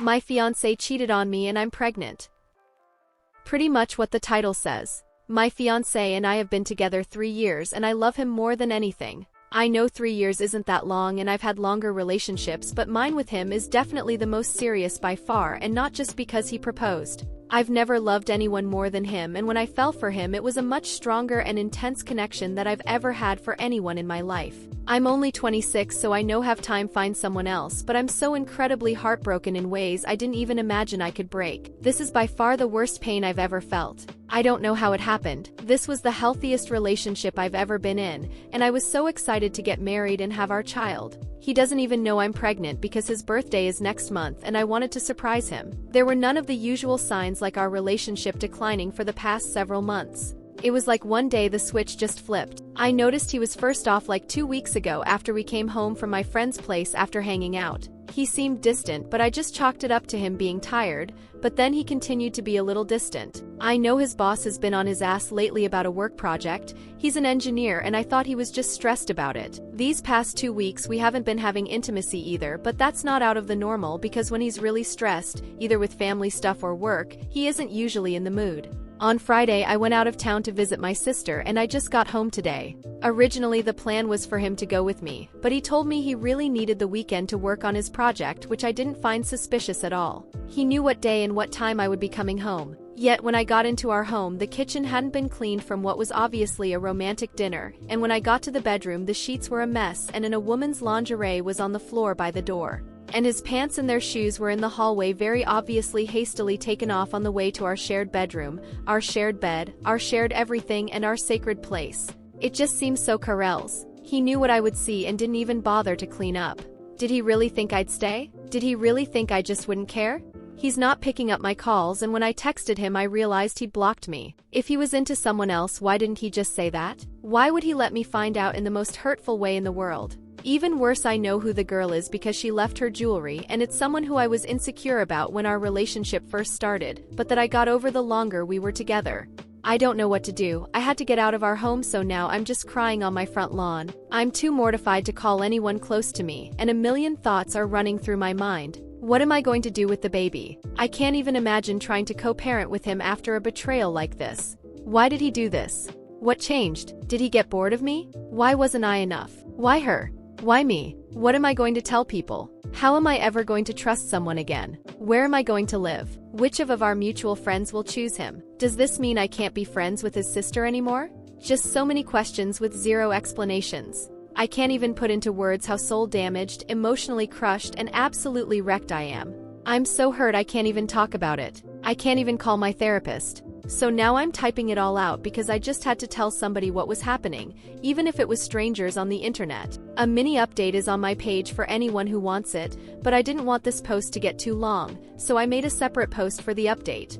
My fiance cheated on me and I'm pregnant. Pretty much what the title says. My fiance and I have been together 3 years and I love him more than anything. I know 3 years isn't that long and I've had longer relationships, but mine with him is definitely the most serious by far, and not just because he proposed. I've never loved anyone more than him, and when I fell for him it was a much stronger and intense connection that I've ever had for anyone in my life. I'm only 26, so I know have time find someone else, but I'm so incredibly heartbroken in ways I didn't even imagine I could break. This is by far the worst pain I've ever felt. I don't know how it happened. This was the healthiest relationship I've ever been in, and I was so excited to get married and have our child. He doesn't even know I'm pregnant because his birthday is next month and I wanted to surprise him. There were none of the usual signs like our relationship declining for the past several months. It was like one day the switch just flipped. I noticed he was first off like 2 weeks ago after we came home from my friend's place after hanging out. He seemed distant, but I just chalked it up to him being tired, but then he continued to be a little distant. I know his boss has been on his ass lately about a work project. He's an engineer and I thought he was just stressed about it. These past 2 weeks we haven't been having intimacy either, but that's not out of the normal because when he's really stressed, either with family stuff or work, he isn't usually in the mood. On Friday I went out of town to visit my sister and I just got home today. Originally the plan was for him to go with me, but he told me he really needed the weekend to work on his project, which I didn't find suspicious at all. He knew what day and what time I would be coming home. Yet when I got into our home the kitchen hadn't been cleaned from what was obviously a romantic dinner, and when I got to the bedroom the sheets were a mess and a woman's lingerie was on the floor by the door. And his pants and their shoes were in the hallway, very obviously hastily taken off on the way to our shared bedroom, our shared bed, our shared everything, and our sacred place. It just seemed so Carell's. He knew what I would see and didn't even bother to clean up. Did he really think I'd stay? Did he really think I just wouldn't care? He's not picking up my calls, and when I texted him I realized he'd blocked me. If he was into someone else, why didn't he just say that? Why would he let me find out in the most hurtful way in the world? Even worse, I know who the girl is because she left her jewelry, and it's someone who I was insecure about when our relationship first started, but that I got over the longer we were together. I don't know what to do. I had to get out of our home, so now I'm just crying on my front lawn. I'm too mortified to call anyone close to me, and a million thoughts are running through my mind. What am I going to do with the baby? I can't even imagine trying to co-parent with him after a betrayal like this. Why did he do this? What changed? Did he get bored of me? Why wasn't I enough? Why her? Why me? What am I going to tell people? How am I ever going to trust someone again? Where am I going to live? Which of our mutual friends will choose him? Does this mean I can't be friends with his sister anymore? Just so many questions with zero explanations. I can't even put into words how soul-damaged, emotionally crushed, and absolutely wrecked I am. I'm so hurt I can't even talk about it. I can't even call my therapist. So now I'm typing it all out because I just had to tell somebody what was happening, even if it was strangers on the internet. A mini update is on my page for anyone who wants it, but I didn't want this post to get too long, so I made a separate post for the update.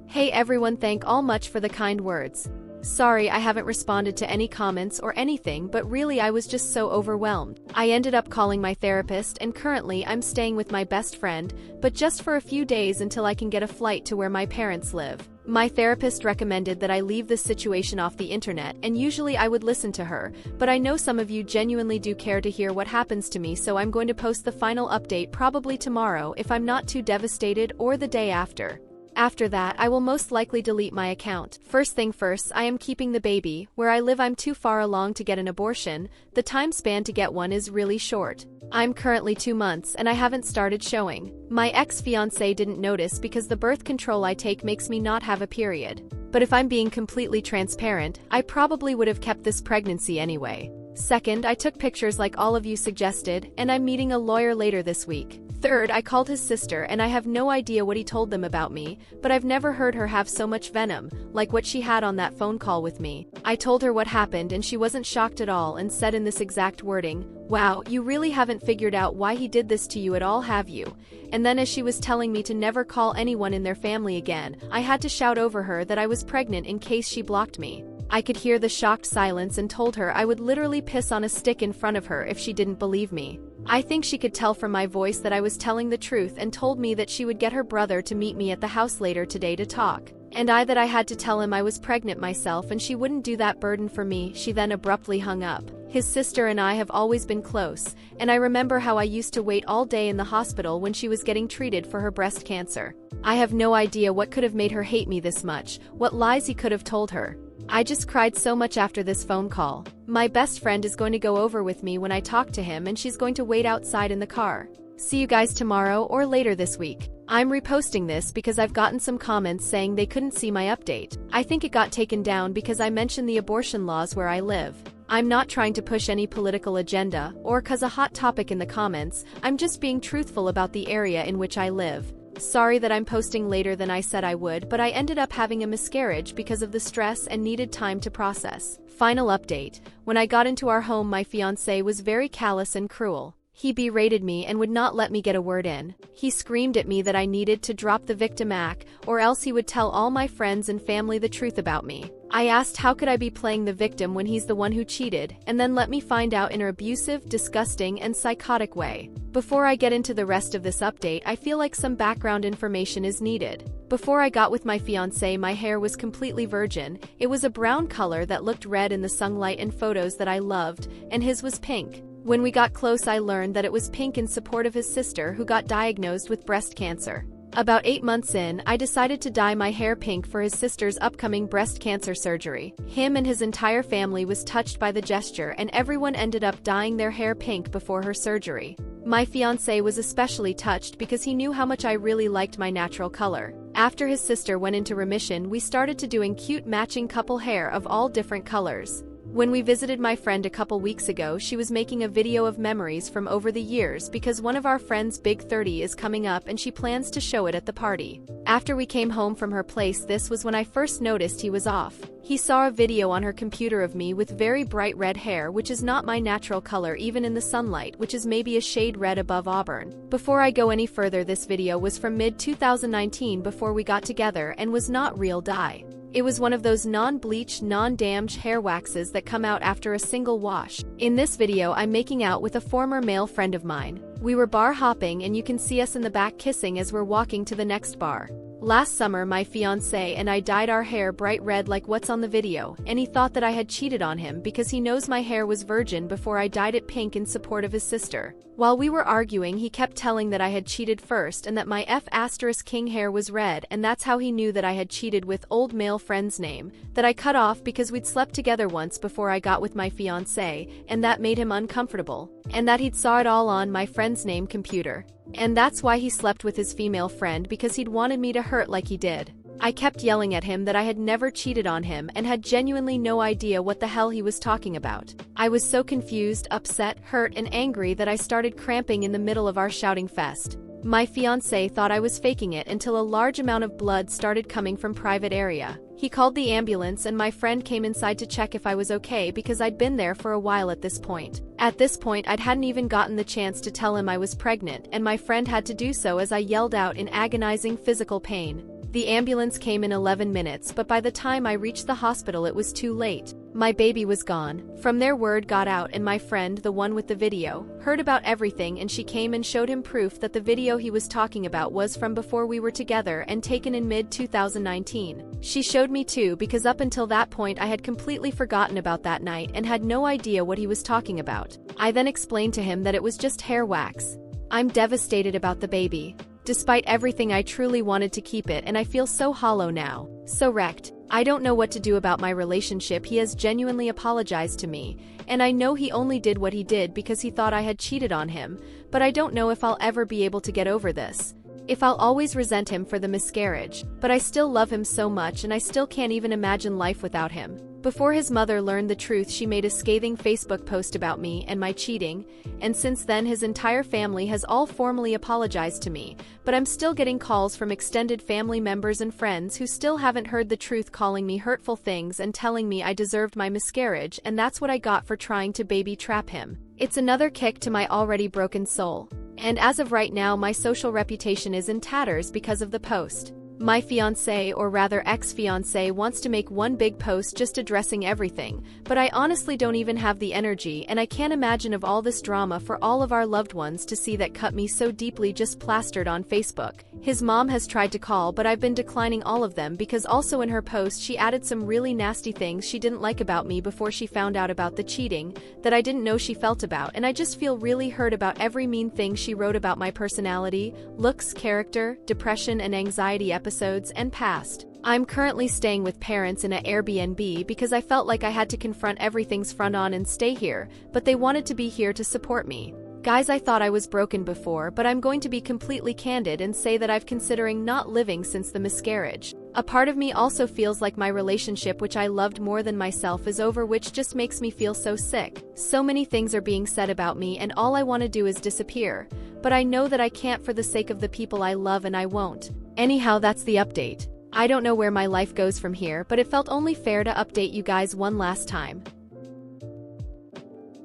Hey everyone, thank all much for the kind words. Sorry I haven't responded to any comments or anything, but really I was just so overwhelmed. I ended up calling my therapist, and currently I'm staying with my best friend, but just for a few days until I can get a flight to where my parents live. My therapist recommended that I leave this situation off the internet, and usually I would listen to her, but I know some of you genuinely do care to hear what happens to me, so I'm going to post the final update probably tomorrow if I'm not too devastated, or the day after. After that, I will most likely delete my account. First thing first, I am keeping the baby. Where I live I'm too far along to get an abortion. The time span to get one is really short. I'm currently 2 months and I haven't started showing. My ex-fiance didn't notice because the birth control I take makes me not have a period. But if I'm being completely transparent, I probably would have kept this pregnancy anyway. Second, I took pictures like all of you suggested, and I'm meeting a lawyer later this week. Third, I called his sister and I have no idea what he told them about me, but I've never heard her have so much venom, like what she had on that phone call with me. I told her what happened and she wasn't shocked at all and said in this exact wording, "Wow, you really haven't figured out why he did this to you at all, have you?" And then as she was telling me to never call anyone in their family again, I had to shout over her that I was pregnant in case she blocked me. I could hear the shocked silence and told her I would literally piss on a stick in front of her if she didn't believe me. I think she could tell from my voice that I was telling the truth and told me that she would get her brother to meet me at the house later today to talk. And that I had to tell him I was pregnant myself and she wouldn't do that burden for me. She then abruptly hung up. His sister and I have always been close, and I remember how I used to wait all day in the hospital when she was getting treated for her breast cancer. I have no idea what could have made her hate me this much, what lies he could have told her. I just cried so much after this phone call. My best friend is going to go over with me when I talk to him, and she's going to wait outside in the car. See you guys tomorrow or later this week. I'm reposting this because I've gotten some comments saying they couldn't see my update. I think it got taken down because I mentioned the abortion laws where I live. I'm not trying to push any political agenda or cause a hot topic in the comments. I'm just being truthful about the area in which I live. Sorry that I'm posting later than I said I would, but I ended up having a miscarriage because of the stress and needed time to process. Final update. When I got into our home, my fiancé was very callous and cruel. He berated me and would not let me get a word in. He screamed at me that I needed to drop the victim act, or else he would tell all my friends and family the truth about me. I asked how could I be playing the victim when he's the one who cheated, and then let me find out in an abusive, disgusting, and psychotic way. Before I get into the rest of this update, I feel like some background information is needed. Before I got with my fiancé, my hair was completely virgin. It was a brown color that looked red in the sunlight and photos that I loved, and his was pink. When we got close, I learned that it was pink in support of his sister who got diagnosed with breast cancer. About 8 months in, I decided to dye my hair pink for his sister's upcoming breast cancer surgery. Him and his entire family was touched by the gesture, and everyone ended up dyeing their hair pink before her surgery. My fiancé was especially touched because he knew how much I really liked my natural color. After his sister went into remission, we started to doing cute matching couple hair of all different colors. When we visited my friend a couple weeks ago, she was making a video of memories from over the years because one of our friends' big 30 is coming up and she plans to show it at the party. After we came home from her place, this was when I first noticed he was off. He saw a video on her computer of me with very bright red hair, which is not my natural color even in the sunlight, which is maybe a shade red above auburn. Before I go any further, this video was from mid-2019 before we got together and was not real dye. It was one of those non-bleach, non-damaged hair waxes that come out after a single wash. In this video, I'm making out with a former male friend of mine. We were bar hopping and you can see us in the back kissing as we're walking to the next bar. Last summer, my fiancé and I dyed our hair bright red like what's on the video, and he thought that I had cheated on him because he knows my hair was virgin before I dyed it pink in support of his sister. While we were arguing, he kept telling that I had cheated first and that my F***king hair was red, and that's how he knew that I had cheated with old male friend's name, that I cut off because we'd slept together once before I got with my fiancé, and that made him uncomfortable, and that he'd saw it all on my friend's name computer. And that's why he slept with his female friend, because he'd wanted me to hurt like he did. I kept yelling at him that I had never cheated on him and had genuinely no idea what the hell he was talking about. I was so confused, upset, hurt, and angry that I started cramping in the middle of our shouting fest. My fiancé thought I was faking it until a large amount of blood started coming from private area. He called the ambulance and my friend came inside to check if I was okay because I'd been there for a while at this point. At this point, I hadn't even gotten the chance to tell him I was pregnant, and my friend had to do so as I yelled out in agonizing physical pain. The ambulance came in 11 minutes, but by the time I reached the hospital it was too late. My baby was gone. From there, word got out and my friend, the one with the video, heard about everything, and she came and showed him proof that the video he was talking about was from before we were together and taken in mid-2019. She showed me too because up until that point I had completely forgotten about that night and had no idea what he was talking about. I then explained to him that it was just hair wax. I'm devastated about the baby. Despite everything, I truly wanted to keep it, and I feel so hollow now. So wrecked. I don't know what to do about my relationship. He has genuinely apologized to me, and I know he only did what he did because he thought I had cheated on him, but I don't know if I'll ever be able to get over this. If I'll always resent him for the miscarriage, but I still love him so much and I still can't even imagine life without him. Before his mother learned the truth, she made a scathing Facebook post about me and my cheating, and since then his entire family has all formally apologized to me, but I'm still getting calls from extended family members and friends who still haven't heard the truth, calling me hurtful things and telling me I deserved my miscarriage, and that's what I got for trying to baby trap him. It's another kick to my already broken soul. And as of right now, my social reputation is in tatters because of the post. My fiancé, or rather ex-fiancé, wants to make one big post just addressing everything, but I honestly don't even have the energy, and I can't imagine of all this drama for all of our loved ones to see that cut me so deeply just plastered on Facebook. His mom has tried to call, but I've been declining all of them because also in her post she added some really nasty things she didn't like about me before she found out about the cheating that I didn't know she felt about, and I just feel really hurt about every mean thing she wrote about my personality, looks, character, depression and anxiety episodes, and past. I'm currently staying with parents in an Airbnb because I felt like I had to confront everything's front on and stay here, but they wanted to be here to support me. Guys, I thought I was broken before, but I'm going to be completely candid and say that I've considering not living since the miscarriage. A part of me also feels like my relationship, which I loved more than myself, is over, which just makes me feel so sick. So many things are being said about me and all I want to do is disappear. But I know that I can't for the sake of the people I love, and I won't. Anyhow, that's the update. I don't know where my life goes from here, but it felt only fair to update you guys one last time.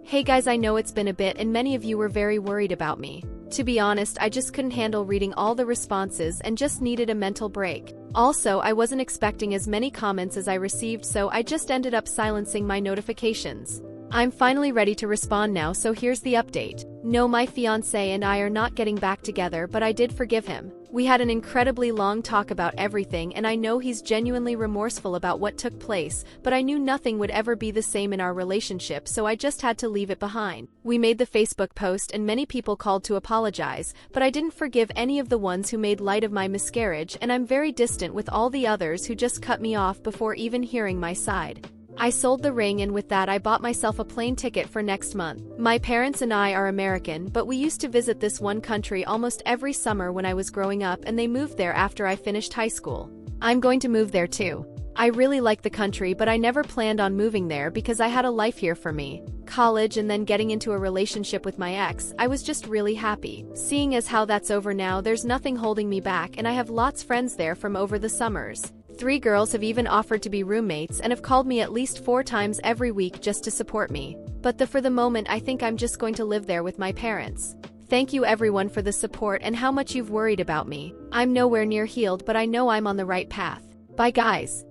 Hey guys, I know it's been a bit and many of you were very worried about me. To be honest, I just couldn't handle reading all the responses and just needed a mental break. Also, I wasn't expecting as many comments as I received, so I just ended up silencing my notifications. I'm finally ready to respond now, so here's the update. No, my fiance and I are not getting back together, but I did forgive him. We had an incredibly long talk about everything, and I know he's genuinely remorseful about what took place, but I knew nothing would ever be the same in our relationship, so I just had to leave it behind. We made the Facebook post and many people called to apologize, but I didn't forgive any of the ones who made light of my miscarriage, and I'm very distant with all the others who just cut me off before even hearing my side. I sold the ring, and with that I bought myself a plane ticket for next month. My parents and I are American, but we used to visit this one country almost every summer when I was growing up, and they moved there after I finished high school. I'm going to move there too. I really like the country, but I never planned on moving there because I had a life here for me. College and then getting into a relationship with my ex, I was just really happy. Seeing as how that's over now, there's nothing holding me back, and I have lots friends there from over the summers. 3 girls have even offered to be roommates and have called me at least 4 times every week just to support me. But for the moment, I think I'm just going to live there with my parents. Thank you everyone for the support and how much you've worried about me. I'm nowhere near healed, but I know I'm on the right path. Bye guys.